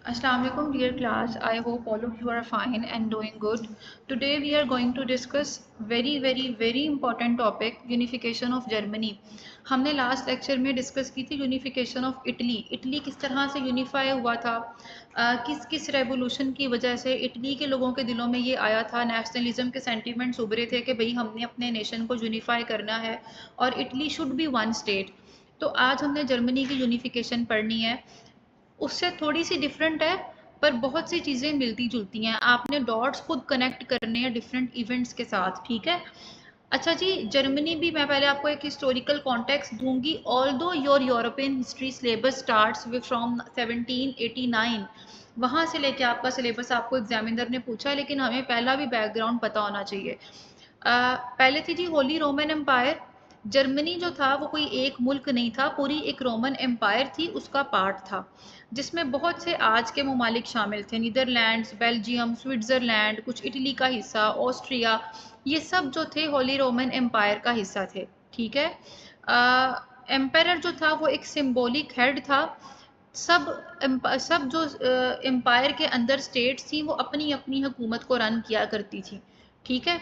Assalamualaikum dear class. I hope all of you are fine and doing good. Today we are going to discuss very important topic unification of Germany. हमने last lecture में discuss की थी unification of Italy. Italy किस तरह से unify हुआ था, किस किस रेवोल्यूशन की वजह से इटली के लोगों के दिलों में ये आया था, नेशनलिज्म के सेंटिमेंट्स उभरे थे कि भाई हमने अपने नेशन को यूनिफाई करना है और Italy should be one state. तो आज हमने जर्मनी की यूनिफिकेशन पढ़नी है. उससे थोड़ी सी डिफरेंट है पर बहुत सी चीज़ें मिलती जुलती हैं. आपने डॉट्स खुद कनेक्ट करने हैं डिफरेंट इवेंट्स के साथ. ठीक है. अच्छा जी, जर्मनी भी मैं पहले आपको एक हिस्टोरिकल कॉन्टेक्स्ट दूंगी. ऑल दो your European history syllabus starts with from 1789, वहाँ से लेके आपका सिलेबस आपको एग्जामिनर ने पूछा है, लेकिन हमें पहला भी बैकग्राउंड पता होना चाहिए. पहले थी जी होली रोमन एम्पायर. जर्मनी जो था वो कोई एक मुल्क नहीं था, पूरी एक रोमन एम्पायर थी, उसका पार्ट था जिसमें बहुत से आज के ममालिक शामिल थे. नीदरलैंड्स, बेल्जियम, स्विट्ज़रलैंड, कुछ इटली का हिस्सा, ऑस्ट्रिया, ये सब जो थे होली रोमन एम्पायर का हिस्सा थे. ठीक है. एम्पायर जो था वो एक सिंबॉलिक हेड था. सब जो एम्पायर के अंदर स्टेट्स थी वो अपनी अपनी हुकूमत को रन किया करती थी. ठीक है.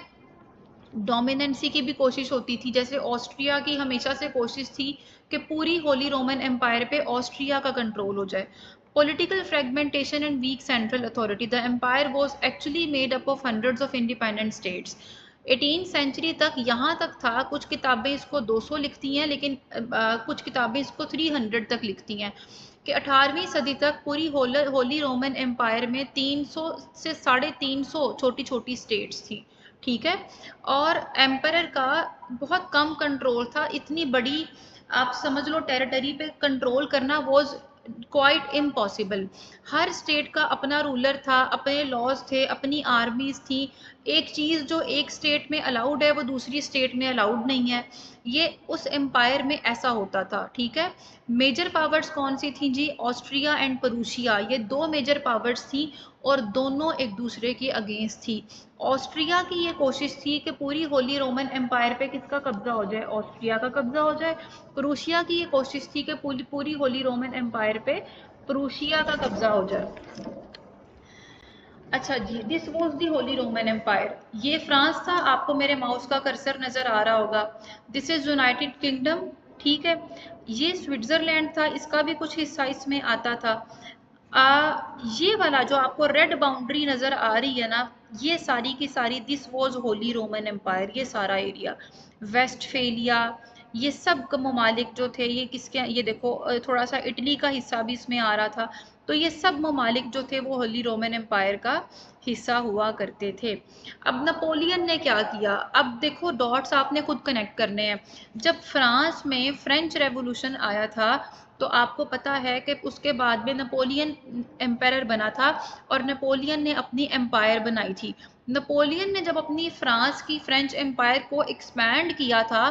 डोमिनेंसी की भी कोशिश होती थी. जैसे ऑस्ट्रिया की हमेशा से कोशिश थी कि पूरी होली रोमन एम्पायर पे ऑस्ट्रिया का कंट्रोल हो जाए. Political fragmentation and weak central authority. The empire was actually made up of hundreds of independent states. 18th century तक यहाँ तक था. कुछ किताबें इसको 200 लिखती हैं, लेकिन कुछ किताबें इसको 300 तक लिखती हैं कि 18वीं सदी तक पूरी होली रोमन एम्पायर में 300 से 350 छोटी छोटी स्टेट्स थी. ठीक है. और एम्परर का बहुत कम कंट्रोल था. इतनी बड़ी आप समझ लो टेरिटरी पे कंट्रोल करना was quite impossible. Her state का अपना रूलर था, अपने लॉज थे, अपनी आर्मीज थी. एक चीज़ जो एक स्टेट में अलाउड है वो दूसरी स्टेट में अलाउड नहीं है. ये उस एम्पायर में ऐसा होता था. ठीक है. मेजर पावर्स कौन सी थी जी? ऑस्ट्रिया एंड परूशिया, ये दो मेजर पावर्स थी और दोनों एक दूसरे के अगेंस्ट थी. ऑस्ट्रिया की ये कोशिश थी कि पूरी होली रोमन एम्पायर पे किसका कब्जा हो जाए? ऑस्ट्रिया का कब्जा हो जाए. प्रूशिया की ये कोशिश थी कि पूरी पूरी होली रोमन एम्पायर पे प्रूशिया का कब्जा हो जाए. अच्छा जी, this was the Holy Roman empire. ये फ्रांस था. आपको मेरे माउस का कर्सर नजर आ रहा होगा. This is United kingdom. ठीक है. ये स्विट्जरलैंड था, इसका भी कुछ हिस्सा इसमें आता था. ये वाला जो आपको रेड बाउंड्री नजर आ रही है ना, ये सारी की सारी this was holy Roman empire. ये सारा एरिया वेस्टफेलिया, ये सब ममालिक जो थे, ये किसके, ये देखो थोड़ा सा इटली का हिस्सा भी इसमें आ रहा था. तो ये सब ममालिक जो थे वो होली रोमन एम्पायर का हिस्सा हुआ करते थे. अब नपोलियन ने क्या किया? अब देखो डॉट्स आपने खुद कनेक्ट करने हैं. जब फ्रांस में फ्रेंच रेवोल्यूशन आया था तो आपको पता है कि उसके बाद में नपोलियन एम्पायर बना था और नपोलियन ने अपनी एम्पायर बनाई थी. नपोलियन ने जब अपनी फ्रांस की फ्रेंच एम्पायर को एक्सपैंड किया था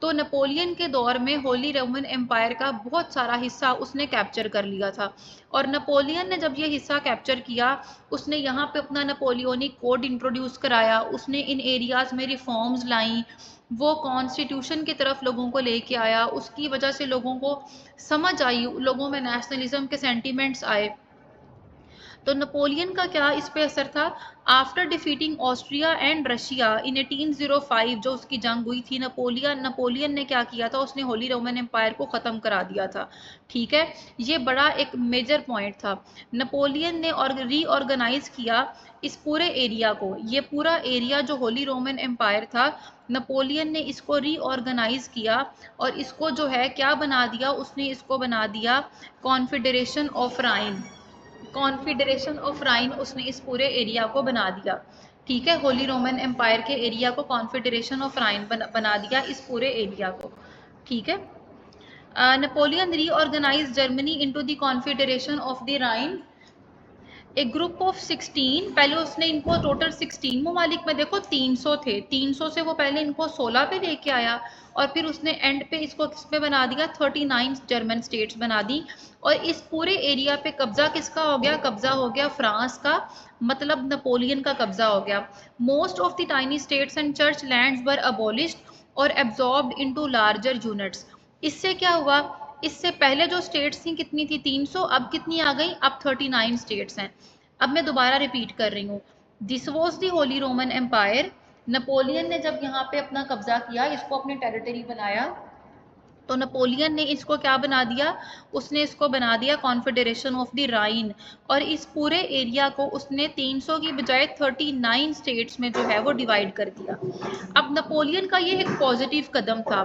तो नपोलियन के दौर में होली रोमन एम्पायर का बहुत सारा हिस्सा उसने कैप्चर कर लिया था. और नपोलियन ने जब ये हिस्सा कैप्चर किया, उसने यहाँ पे अपना नपोलियोनिक कोड इंट्रोड्यूस कराया. उसने इन एरियाज में रिफॉर्म्स लाई. वो कॉन्स्टिट्यूशन की तरफ लोगों को लेके आया. उसकी वजह से लोगों को समझ आई, लोगों में नेशनलिज्म के सेंटिमेंट्स आए. तो नपोलियन का क्या इस पे असर था? After defeating Austria and Russia in 1805, जो उसकी जंग हुई थी, नपोलियन ने क्या किया था? उसने होली रोमन एम्पायर को ख़त्म करा दिया था. ठीक है. ये बड़ा एक मेजर पॉइंट था. नपोलियन ने रीऑर्गेनाइज किया इस पूरे एरिया को. ये पूरा एरिया जो होली रोमन एम्पायर था, नपोलियन ने इसको रीऑर्गेनाइज किया और इसको जो है क्या बना दिया? उसने इसको बना दिया Confederation of Rhine. Confederation of Rhine उसने इस पूरे एरिया को बना दिया. ठीक है. होली रोमन एम्पायर के एरिया को कॉन्फेडरेशन ऑफ राइन बना दिया, इस पूरे एरिया को. ठीक है. Napoleon reorganise Germany into the Confederation of the Rhine. एक ग्रुप ऑफ 16, पहले उसने इनको टोटल 16 ममालिक में, देखो 300 थे, 300 से वो पहले इनको 16 पे लेके आया और फिर उसने एंड पे इसको किस पे बना दिया? 39 जर्मन स्टेट्स बना दी. और इस पूरे एरिया पे कब्जा किसका हो गया? कब्जा हो गया फ्रांस का, मतलब नपोलियन का कब्जा हो गया. Most of the tiny states and church lands were abolished और एब्जॉर्ब्ड इनटू लार्जर यूनिट्स. इससे क्या हुआ? इससे पहले जो स्टेट्स थी कितनी थी, 300, अब कितनी आ गई, अब 39 स्टेट्स हैं। अब मैं दोबारा रिपीट कर रही हूँ, this was the holy Roman empire. Napoleon ने जब यहाँ पे अपना कब्जा किया, इसको अपनी टेरिटरी बनाया, तो नेपोलियन ने इसको क्या बना दिया, उसने इसको बना दिया कॉन्फेडरेशन ऑफ द राइन, और इस पूरे एरिया को उसने 300 की बजाय 39 स्टेट्स में जो है वो डिवाइड कर दिया। अब नेपोलियन का ये एक पॉजिटिव कदम था,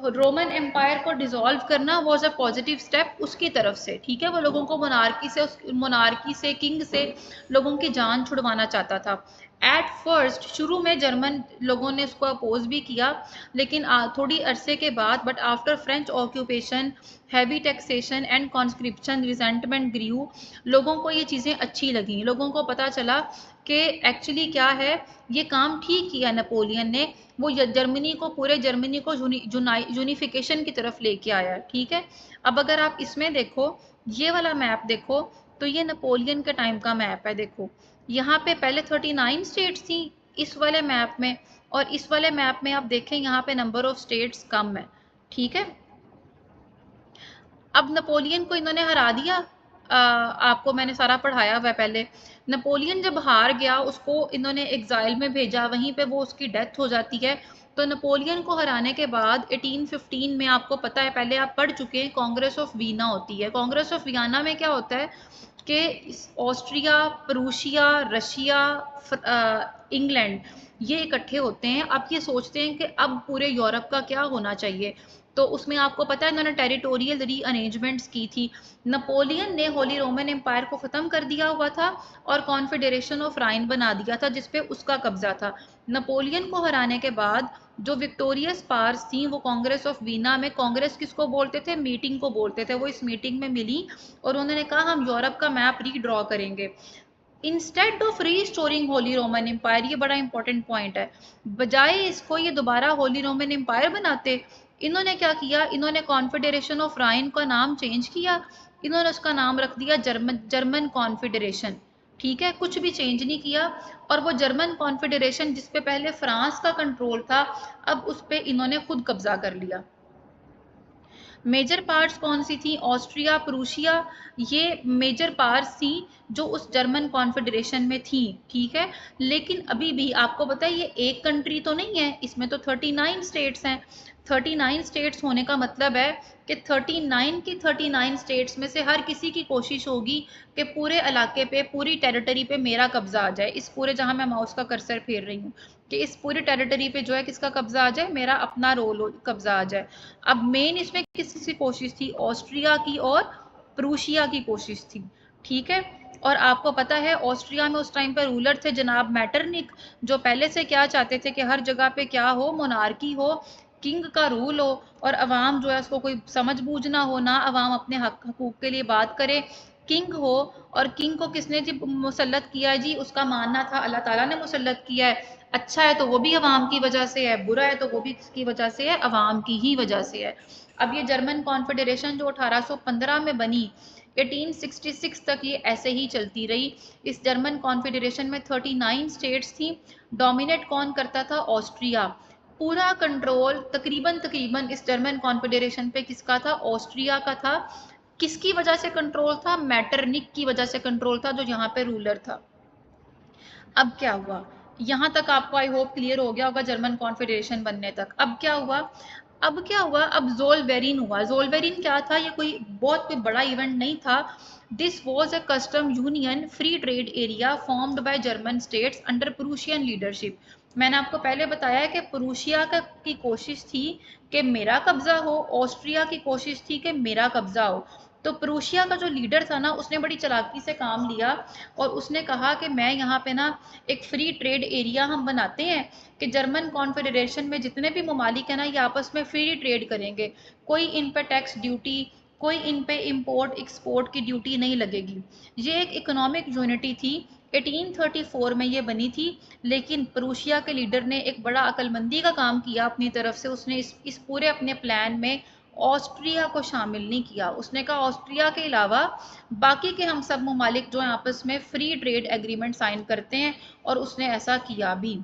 रोमन एम्पायर को डिसॉल्व करना वाज अ पॉजिटिव स्टेप उसकी तरफ से, ठीक है, वो लोगों को मोनार्की से किंग से लोगों की जान छुड़वाना चाहता था। एट फर्स्ट शुरू में जर्मन लोगों ने उसको अपोज भी किया, लेकिन थोड़ी अरसे के बाद, but after French occupation, heavy taxation and conscription, resentment grew, लोगों को ये चीज़ें अच्छी लगी, लोगों को पता चला कि एक्चुअली क्या है, ये काम ठीक किया नेपोलियन ने, वो जर्मनी को, पूरे जर्मनी को यूनिफिकेशन की तरफ लेके आया, ठीक है। अब अगर आप इसमें देखो, ये वाला मैप देखो, तो ये नेपोलियन के टाइम का मैप है, देखो यहाँ पे पहले 39 स्टेट्स थी इस वाले मैप में, और इस वाले मैप में आप देखें यहाँ पे नंबर ऑफ स्टेट्स कम है, ठीक है। अब नेपोलियन को इन्होंने हरा दिया, आपको मैंने सारा पढ़ाया हुआ है पहले। नेपोलियन जब हार गया, उसको इन्होंने एग्जाइल में भेजा, वहीं पे वो उसकी डेथ हो जाती है। तो नेपोलियन को हराने के बाद 1815 में, आपको पता है, पहले आप पढ़ चुके हैं, कांग्रेस ऑफ वीना होती है। कांग्रेस ऑफ वियना में क्या होता है कि ऑस्ट्रिया, प्रूशिया, रशिया, इंग्लैंड, ये इकट्ठे होते हैं। अब ये सोचते हैं कि अब पूरे यूरोप का क्या होना चाहिए, तो उसमें आपको पता है इन्होंने टेरिटोरियल री अरेंजमेंट्स की थी। नेपोलियन ने होली रोमन एम्पायर को ख़त्म कर दिया हुआ था और कॉन्फेडरेशन ऑफ राइन बना दिया था, जिसपे उसका कब्जा था। नेपोलियन को हराने के बाद जो विक्टोरियस पावर्स थी, वो कांग्रेस ऑफ वीना में, कांग्रेस किसको बोलते थे, मीटिंग को बोलते थे, वो इस मीटिंग में मिली और उन्होंने कहा हम यूरोप का मैप रीड्रॉ करेंगे। Instead of restoring holy Roman empire, ये बड़ा इंपॉर्टेंट पॉइंट है, बजाय इसको ये दोबारा होली रोमन एम्पायर बनाते, इन्होंने क्या किया, इन्होंने कॉन्फेडरेशन ऑफ राइन का नाम चेंज किया, इन्होंने उसका नाम रख दिया जर्मन कॉन्फेडरेशन, ठीक है, कुछ भी चेंज नहीं किया। और वो जर्मन कॉन्फेडरेशन जिसपे पहले फ्रांस का कंट्रोल था, अब उस पर इन्होंने खुद कब्जा कर लिया। मेजर पार्ट्स कौन सी थी, ऑस्ट्रिया, प्रूशिया, ये मेजर पार्ट्स थी जो उस जर्मन कॉन्फेडरेशन में थी, ठीक है। लेकिन अभी भी आपको पता है ये एक कंट्री तो नहीं है, इसमें तो 39 स्टेट्स हैं। 39 स्टेट्स होने का मतलब है कि 39 की 39 स्टेट्स में से हर किसी की कोशिश होगी कि पूरे इलाके पे, पूरी टेरिटरी पे मेरा कब्जा आ जाए, इस पूरे, जहां मैं माउस का कर्सर फेर रही हूँ, कि इस पूरी टेरिटरी पे जो है किसका कब्जा आ जाए, मेरा अपना रोल कब्जा आ जाए। अब मेन इसमें किसकी कोशिश थी, ऑस्ट्रिया की और प्रूशिया की कोशिश थी, ठीक है। और आपको पता है ऑस्ट्रिया में उस टाइम पर रूलर थे जनाब मैटरनिक, जो पहले से क्या चाहते थे कि हर जगह पे क्या हो, मोनार्की हो, किंग का रूल हो, और अवाम जो है उसको कोई समझ बूझ ना हो, ना अवाम अपने हक हकूक के लिए बात करे, किंग हो। और किंग को किसने जी मुसल्लत किया है जी, उसका मानना था अल्लाह ताला ने मुसल्लत किया है, अच्छा है तो वो भी अवाम की वजह से है, बुरा है तो वो भी किसकी वजह से है, अवाम की ही वजह से है। अब ये जर्मन कॉन्फेडरेशन जो 1815 में बनी, 1866 तक ये ऐसे ही चलती रही। इस जर्मन कॉन्फेडरेशन में 39 स्टेट्स थी। डोमिनेट कौन करता था, ऑस्ट्रिया। पूरा कंट्रोल तकरीबन तकरीबन इस जर्मन कॉन्फेडरेशन पे किसका था, ऑस्ट्रिया का था। किसकी वजह से कंट्रोल था, मैटरनिक की वजह से कंट्रोल था, जो यहाँ पे रूलर था। अब क्या हुआ, यहाँ तक आपको आई होप क्लियर हो गया होगा जर्मन कॉन्फेडरेशन बनने तक। अब क्या हुआ, अब जोलवेरिन हुआ। जोलवेरिन क्या था, ये कोई बड़ा इवेंट नहीं था। This was a custom union free trade area formed by German states under Prussian leadership. मैंने आपको पहले बताया कि प्रूशिया की कोशिश थी कि मेरा कब्जा हो, ऑस्ट्रिया की कोशिश थी कि मेरा कब्जा हो। तो प्रूशिया का जो लीडर था ना, उसने बड़ी चालाकी से काम लिया और उसने कहा कि मैं यहाँ पे ना एक फ्री ट्रेड एरिया हम बनाते हैं कि जर्मन कॉन्फेडरेशन में जितने भी ममालिक हैं ना, ये आपस में फ्री ट्रेड करेंगे, कोई इन पे टैक्स ड्यूटी, कोई इन पे इंपोर्ट एक्सपोर्ट की ड्यूटी नहीं लगेगी। ये एक इकोनॉमिक यूनिटी थी, 1834 में ये बनी थी। लेकिन प्रूशिया के लीडर ने एक बड़ा अक्लमंदी का काम किया अपनी तरफ से, उसने इस पूरे अपने प्लान में ऑस्ट्रिया को शामिल नहीं किया। उसने कहा ऑस्ट्रिया के अलावा बाकी के हम सब ममालिक जो हैं आपस में फ्री ट्रेड एग्रीमेंट साइन करते हैं, और उसने ऐसा किया भी।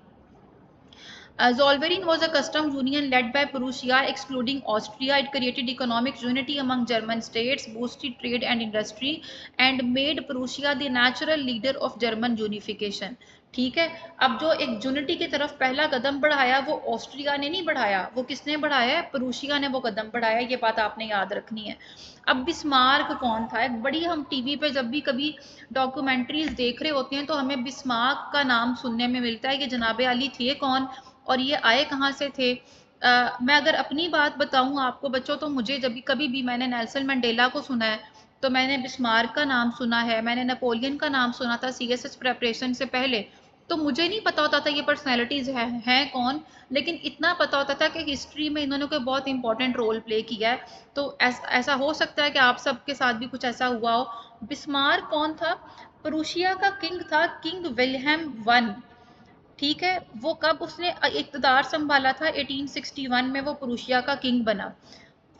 Zollverein was a customs union led by Prussia, excluding Austria. It created economic unity among German states, boosted trade and industry, and made Prussia the natural leader of German unification. ठीक है, अब जो एक यूनिटी की तरफ पहला कदम बढ़ाया वो ऑस्ट्रिया ने नहीं बढ़ाया, वो किसने बढ़ाया है? प्रूशिया ने वो कदम बढ़ाया, ये बात आपने याद रखनी है। अब बिस्मार्क कौन था? एक बड़ी, हम टीवी पे जब भी कभी डॉक्यूमेंट्रीज देख रहे होते हैं तो हमें बिस्मार्क का नाम सुनने में मिलता है कि जनाबे अली थे कौन और ये आए कहाँ से थे। मैं अगर अपनी बात बताऊं आपको बच्चों, तो मुझे जब भी कभी भी मैंने नेल्सन मंडेला को सुना है, तो मैंने बिस्मार्क का नाम सुना है, मैंने नेपोलियन का नाम सुना था सीएसएस प्रेपरेशन से पहले। तो मुझे नहीं पता होता था ये पर्सनैलिटीज हैं कौन, लेकिन इतना पता होता था कि हिस्ट्री में इन्होंने कोई बहुत इंपॉर्टेंट रोल प्ले किया है। तो ऐसा हो सकता है कि आप सबके साथ भी कुछ ऐसा हुआ हो। बिस्मार्क कौन था? प्रूशिया का किंग था, किंग विल्हेम वन। ठीक है, वो कब उसने इक़्तिदार संभाला था? 1861 में वो प्रूशिया का किंग बना।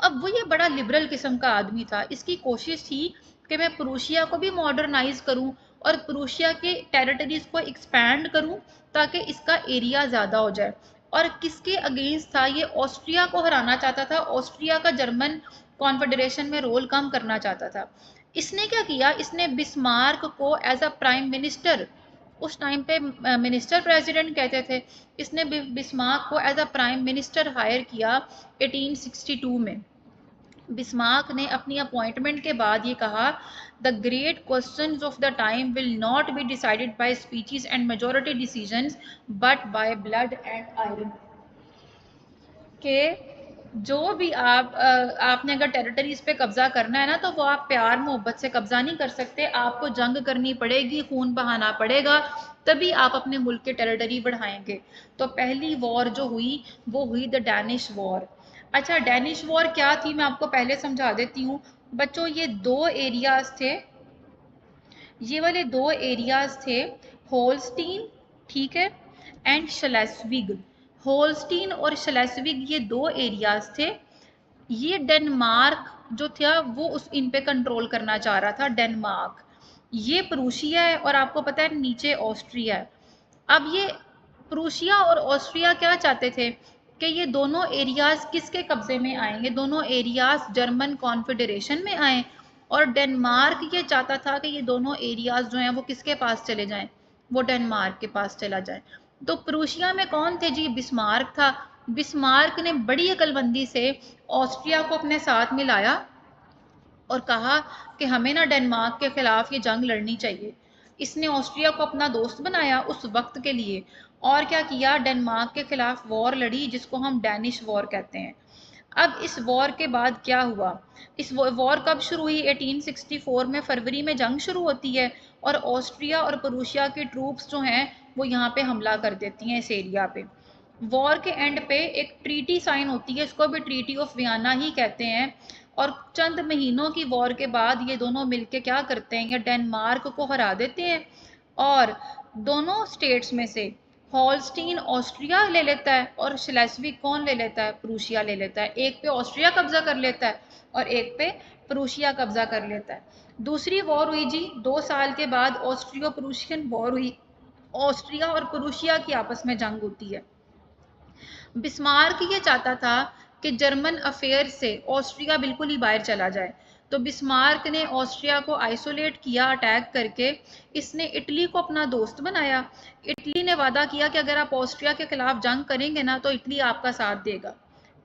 अब वो ये बड़ा लिबरल किस्म का आदमी था, इसकी कोशिश थी कि मैं प्रूशिया को भी मॉडर्नाइज करूं और प्रूशिया के टेरिटरीज को एक्सपैंड करूं ताकि इसका एरिया ज़्यादा हो जाए। और किसके अगेंस्ट था ये? ऑस्ट्रिया को हराना चाहता था, ऑस्ट्रिया का जर्मन कॉन्फेडरेशन में रोल कम करना चाहता था। इसने क्या किया? इसने बिस्मार्क को एज अ प्राइम मिनिस्टर, उस टाइम पे मिनिस्टर प्रेसिडेंट कहते थे, इसने बिस्मार्क को as a prime minister hire किया 1862 में। बिस्मार्क ने अपनी अपॉइंटमेंट के बाद ये कहा, the great questions of the time will not be decided by speeches and majority decisions but by blood and iron. के जो भी आपने अगर टेरिटरीज पे कब्जा करना है ना, तो वो आप प्यार मोहब्बत से कब्जा नहीं कर सकते, आपको जंग करनी पड़ेगी, खून बहाना पड़ेगा, तभी आप अपने मुल्क के टेरिटरी बढ़ाएंगे। तो पहली वॉर जो हुई वो हुई द डैनिश वॉर। अच्छा, डैनिश वॉर क्या थी मैं आपको पहले समझा देती हूँ बच्चों। ये दो एरियाज थे, ये वाले दो एरियाज थे, होलस्टीन, ठीक है, एंड शलेस्विग। होलस्टीन और शलेस्विग ये दो एरियाज थे। ये डेनमार्क जो था वो उस इन पे कंट्रोल करना चाह रहा था, डेनमार्क। ये प्रूशिया है और आपको पता है नीचे ऑस्ट्रिया है। अब ये प्रूशिया और ऑस्ट्रिया क्या चाहते थे कि ये दोनों एरियाज किसके कब्जे में आएंगे? दोनों एरियाज जर्मन कॉन्फेडरेशन में आए। और डेनमार्क ये चाहता था कि ये दोनों एरियाज जो हैं वो किसके पास चले जाएं? वो डेनमार्क के पास चला जाए। तो प्रूशिया में कौन थे जी? बिस्मार्क था। बिस्मार्क ने बड़ी अकलमंदी से ऑस्ट्रिया को अपने साथ मिलाया और कहा कि हमें ना डेनमार्क के खिलाफ ये जंग लड़नी चाहिए। इसने ऑस्ट्रिया को अपना दोस्त बनाया उस वक्त के लिए, और क्या किया? डेनमार्क के खिलाफ वॉर लड़ी जिसको हम डैनिश वॉर कहते हैं। अब इस वॉर के बाद क्या हुआ? इस वॉर कब शुरू हुई? 1864 में फरवरी में जंग शुरू होती है और ऑस्ट्रिया और प्रूशिया की ट्रूप्स जो हैं वो यहाँ पे हमला कर देती हैं इस एरिया पे। वॉर के एंड पे एक ट्रीटी साइन होती है, इसको भी ट्रीटी ऑफ वियना ही कहते हैं। और चंद महीनों की वॉर के बाद ये दोनों मिलके क्या करते हैं? ये डेनमार्क को हरा देते हैं और दोनों स्टेट्स में से हॉलस्टीन ऑस्ट्रिया ले लेता है और श्लेस्विग कौन ले लेता है? प्रूशिया ले लेता है। एक पे ऑस्ट्रिया कब्जा कर लेता है और एक पे प्रूशिया कब्जा कर लेता है। दूसरी वॉर हुई जी 2 साल के बाद, ऑस्ट्रियो प्रूशियन वॉर हुई। ऑस्ट्रिया और प्रूशिया की आपस में जंग होती है। बिस्मार्क ये चाहता था कि जर्मन अफेयर से ऑस्ट्रिया बिल्कुल ही बाहर चला जाए। तो बिस्मार्क ने ऑस्ट्रिया को आइसोलेट किया अटैक करके। इसने इटली को अपना दोस्त बनाया। इटली ने वादा किया कि अगर आप ऑस्ट्रिया के खिलाफ जंग करेंगे ना तो इटली आपका साथ देगा।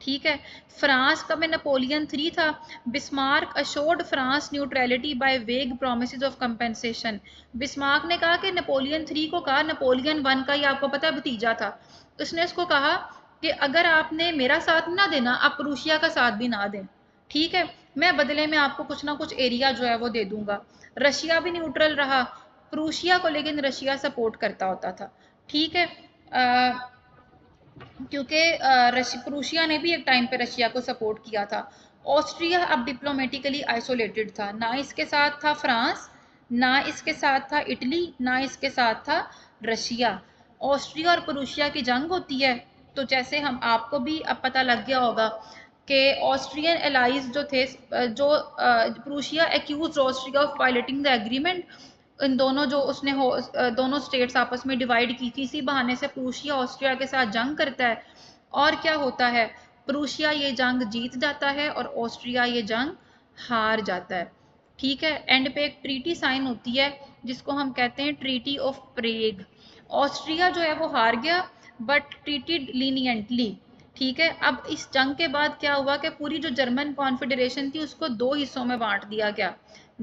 ठीक है। फ्रांस का में नेपोलियन 3 था। Bismarck assured France neutrality by vague promises of compensation. Bismarck ने कहा कि नेपोलियन 3 को कहा, नेपोलियन 1 का ही आपको पता है भतीजा था, उसने इसको कहा कि अगर आपने मेरा साथ ना देना, आप प्रूशिया का साथ भी ना दें, ठीक है, मैं बदले में आपको कुछ ना कुछ एरिया जो है वो दे दूंगा। रशिया भी न्यूट्रल रहा प्रूशिया को, लेकिन रशिया सपोर्ट करता होता था। ठीक है, क्योंकि प्रूशिया ने भी एक टाइम पे रशिया को सपोर्ट किया था। ऑस्ट्रिया अब डिप्लोमेटिकली आइसोलेटेड था, ना इसके साथ था फ्रांस, ना इसके साथ था इटली, ना इसके साथ था रशिया। ऑस्ट्रिया और प्रूशिया की जंग होती है, तो जैसे हम आपको भी अब पता लग गया होगा कि ऑस्ट्रियन एलाइज जो थे, जो Prussia accused Austria of violating the agreement. इन दोनों जो उसने दोनों स्टेट्स आपस में डिवाइड की थी, इसी बहाने से प्रूशिया ऑस्ट्रिया के साथ जंग करता है। और क्या होता है, प्रूशिया ये जंग जीत जाता है और ऑस्ट्रिया ये जंग हार जाता है। ठीक है, एंड पे एक ट्रीटी साइन होती है जिसको हम कहते हैं ट्रीटी ऑफ प्रेग। ऑस्ट्रिया जो है वो हार गया बट ट्रीटेड लीनियंटली। ठीक है, अब इस जंग के बाद क्या हुआ कि पूरी जो जर्मन कॉन्फेडरेशन थी उसको दो हिस्सों में बांट दिया गया,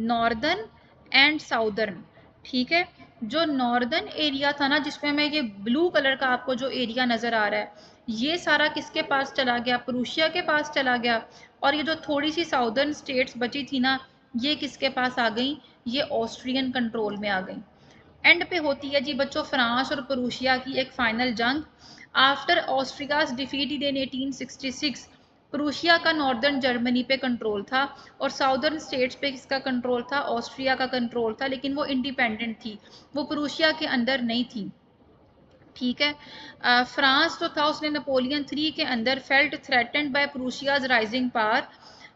नॉर्दर्न एंड साउदर्न। ठीक है, जो नॉर्दर्न एरिया था ना, जिसमें मैं ये ब्लू कलर का आपको जो एरिया नजर आ रहा है, ये सारा किसके पास चला गया, प्रूशिया के पास चला गया। और ये जो थोड़ी सी साउदर्न स्टेट्स बची थी ना, ये किसके पास आ गई, ये ऑस्ट्रियन कंट्रोल में आ गई। एंड पे होती है जी बच्चों फ्रांस और प्रूशिया की एक फाइनल जंग। आफ्टर ऑस्ट्रियाज डिफीटेड इन 1866, प्रूशिया का नॉर्दर्न जर्मनी पे कंट्रोल था और साउदर्न स्टेट्स पे किसका कंट्रोल था, ऑस्ट्रिया का कंट्रोल था, लेकिन वो इंडिपेंडेंट थी, वो प्रूशिया के अंदर नहीं थी। ठीक है, फ्रांस जो था उसने नेपोलियन 3 के अंदर felt threatened by Prussia's rising power.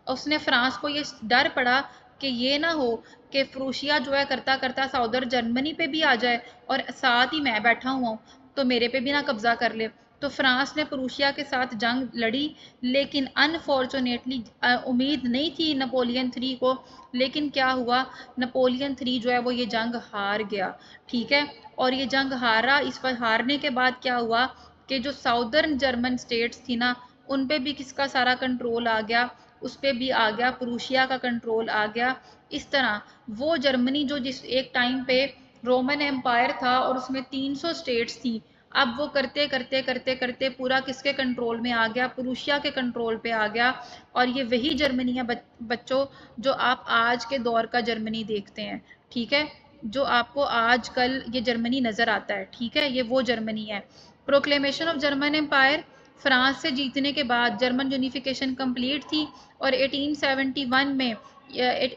उसने फ्रांस को ये डर पड़ा कि ये ना हो कि प्रूशिया जो है करता करता साउदर्न जर्मनी पे भी आ जाए और साथ ही मैं बैठा हुआ हूँ तो मेरे पे भी ना कब्जा कर ले। तो फ्रांस ने प्रूशिया के साथ जंग लड़ी, लेकिन अनफॉर्चुनेटली उम्मीद नहीं थी नेपोलियन 3 को, लेकिन क्या हुआ, नेपोलियन 3 जो है वो ये जंग हार गया। ठीक है, और ये जंग हारा, इस पर हारने के बाद क्या हुआ कि जो साउदर्न जर्मन स्टेट्स थी ना, उन पे भी किसका सारा कंट्रोल आ गया, उस पे भी आ गया, प्रूशिया का कंट्रोल आ गया। इस तरह वो जर्मनी जो जिस एक टाइम पे रोमन एम्पायर था और उसमें 300 स्टेट्स थी, अब वो करते करते करते करते पूरा किसके कंट्रोल में आ गया, प्रूशिया के कंट्रोल पे आ गया। और ये वही जर्मनी है बच्चों जो आप आज के दौर का जर्मनी देखते हैं। ठीक है, जो आपको आजकल ये जर्मनी नजर आता है, ठीक है, ये वो जर्मनी है। Proclamation of German empire, France से जीतने के बाद जर्मन यूनिफिकेशन कंप्लीट थी और 1871 में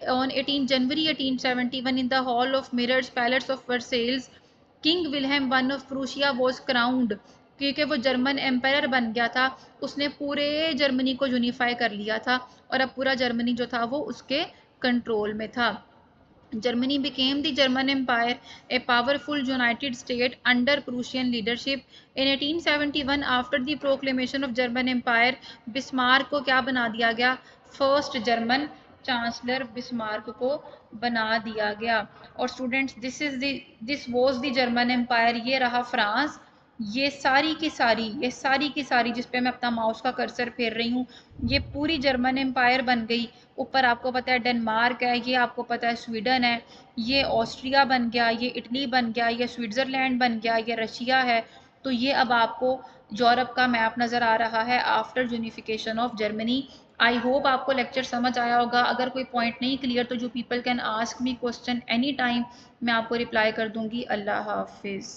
on 18 January 1871 in the hall of mirrors palace of Versailles, king Wilhelm one of Prussia was crowned. क्योंकि वो जर्मन एम्पायर बन गया था, उसने पूरे जर्मनी को यूनिफाई कर लिया था और अब पूरा जर्मनी जो था वो उसके कंट्रोल में था। Germany became the German Empire, a powerful united state under Prussian leadership. In 1871, after the proclamation of German Empire, Bismarck को क्या बना दिया गया, फर्स्ट जर्मन चांसलर बिस्मार्क को बना दिया गया। और students this was the German empire, ये रहा फ्रांस। ये सारी की सारी जिस पे मैं अपना माउस का कर्सर फेर रही हूँ, ये पूरी जर्मन एम्पायर बन गई। ऊपर आपको पता है डेनमार्क है, ये आपको पता है स्वीडन है, ये ऑस्ट्रिया बन गया, ये इटली बन गया, ये स्विट्ज़रलैंड बन गया, ये रशिया है। तो ये अब आपको यूरोप का मैप नज़र आ रहा है after unification of Germany. I hope आपको लेक्चर समझ आया होगा। अगर कोई पॉइंट नहीं क्लियर तो जो people can ask me question any time, मैं आपको रिप्लाई कर दूंगी। अल्लाह हाफिज़।